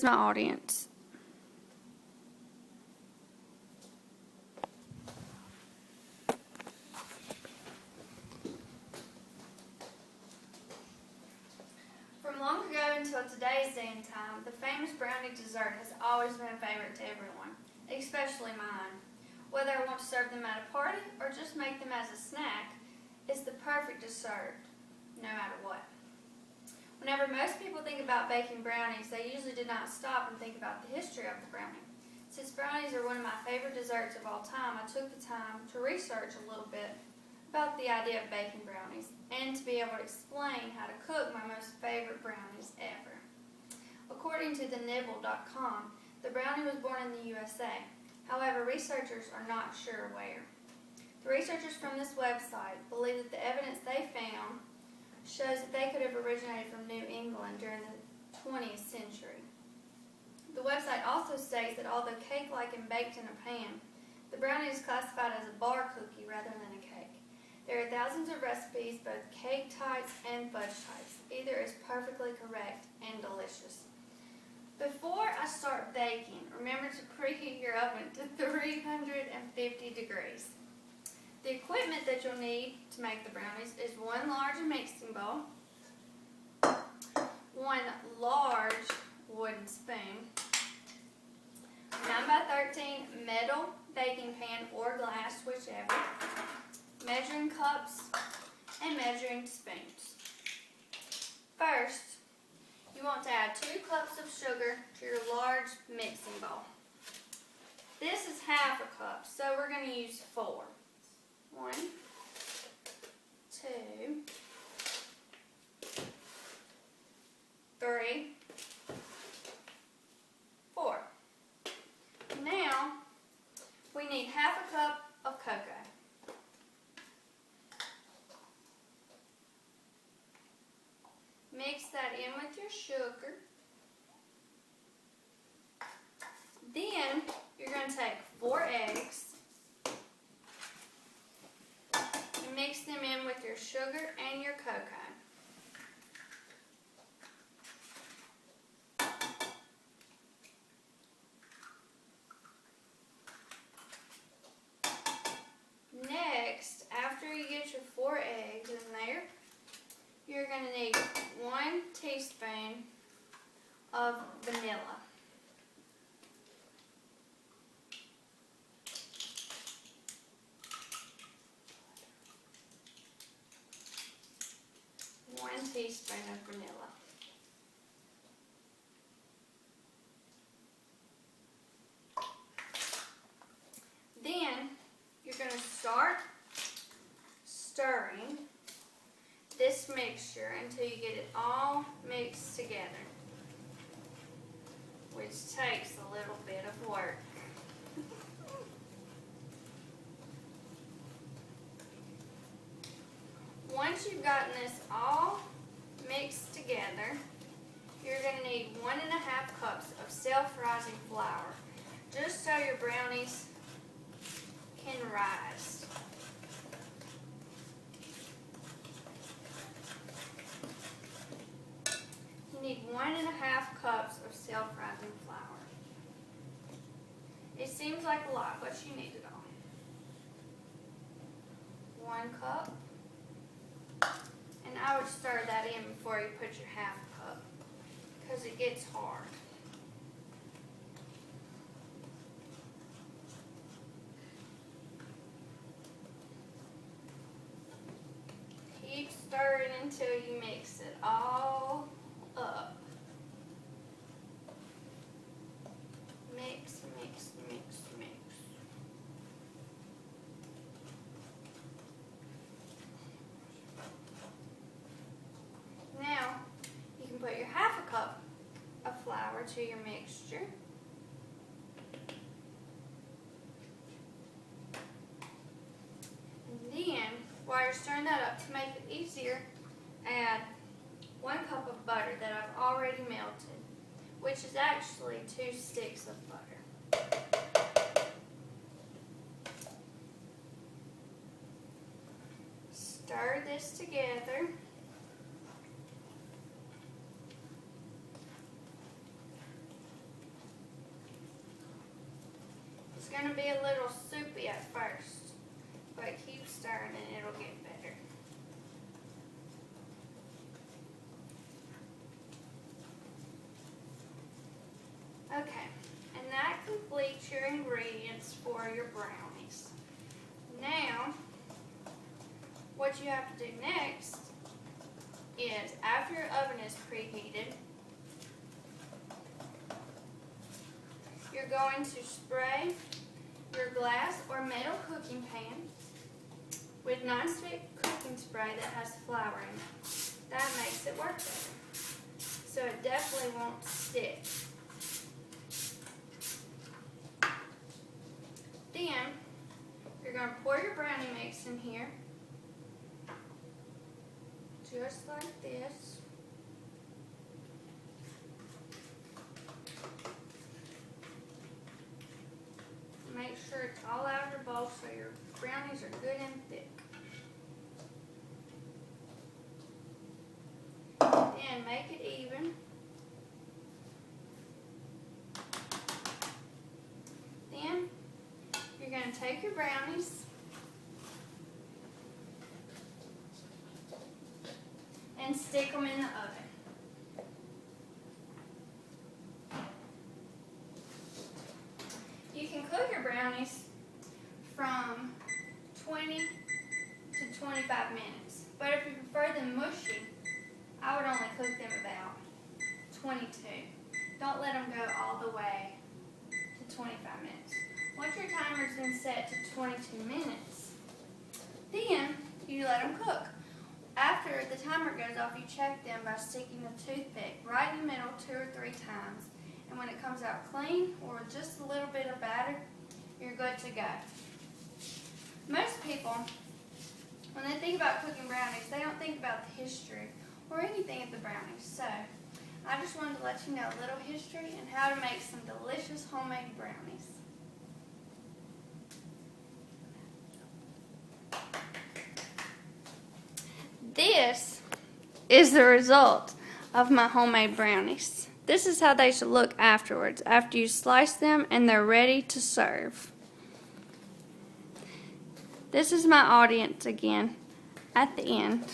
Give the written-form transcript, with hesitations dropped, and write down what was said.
my audience. From long ago until today's day and time, the famous brownie dessert has always been a favorite to everyone, especially mine. Whether I want to serve them at a party or just make them as a snack, it's the perfect dessert, no matter what. Whenever most people think about baking brownies, they usually do not stop and think about the history of the brownie. Since brownies are one of my favorite desserts of all time, I took the time to research a little bit about the idea of baking brownies and to be able to explain how to cook my most favorite brownies ever. According to thenibble.com, the brownie was born in the USA. However, researchers are not sure where. The researchers from this website believe that the evidence they found shows that they could have originated from New England during the 20th century. The website also states that although cake-like and baked in a pan, the brownie is classified as a bar cookie rather than a cake. There are thousands of recipes, both cake types and fudge types. Either is perfectly correct and delicious. Before I start baking, remember to preheat your oven to 350 degrees. The equipment that you'll need to make the brownies is one large mixing bowl, one large wooden spoon, 9x13 metal baking pan or glass, whichever, measuring cups, and measuring spoons. First, you want to add 2 cups of sugar to your large mixing bowl. This is half a cup, so we're going to use 4. 1, 2, 3, 4. Now, we need half a cup of cocoa. Mix that in with your sugar. Then, you're going to take 4 eggs and mix them in with your sugar and your cocoa. Next, after you get your 4 eggs in there, you're going to need 1 teaspoon of vanilla. One teaspoon of vanilla. Then you're going to start stirring this mixture until you get it all mixed together, which takes a little bit of work. Once you've gotten this all mixed together, you're going to need 1½ cups of self-rising flour, just so your brownies can rise. You need 1½ cups of self-rising flour. It seems like a lot, but you need it all. 1 cup. And I would stir that in before you put your ½ cup, because it gets hard. Keep stirring until you mix it all up. Mix, mix, mix, mix. Now, you can put your ½ cup of flour to your mixture. And then, while you're stirring that up, to make it easier, add 1 cup of butter that I've already melted, which is actually 2 sticks of butter. Stir this together. going to be a little soupy at first, but keep stirring and it'll get better. Okay, and that completes your ingredients for your brownies. Now, what you have to do next is, after your oven is preheated, you're going to spray your glass or metal cooking pan with nonstick cooking spray that has flour in it. That makes it work better, so it definitely won't stick. Then, you're going to pour your brownie mix in here, just like this. Make sure it's all out of your bowl so your brownies are good and thick. Then make it even. Then you're going to take your brownies and stick them in the oven. You can cook your brownies from 20 to 25 minutes. But if you prefer them mushy, I would only cook them about 22. Don't let them go all the way to 25 minutes. Once your timer's been set to 22 minutes, then you let them cook. After the timer goes off, you check them by sticking a toothpick right in the middle 2 or 3 times. And when it comes out clean or just a little bit of batter, you're good to go. Most people, when they think about cooking brownies, they don't think about the history or anything of the brownies. So, I just wanted to let you know a little history and how to make some delicious homemade brownies. This is the result of my homemade brownies. This is how they should look afterwards, after you slice them and they're ready to serve. This is my audience again at the end.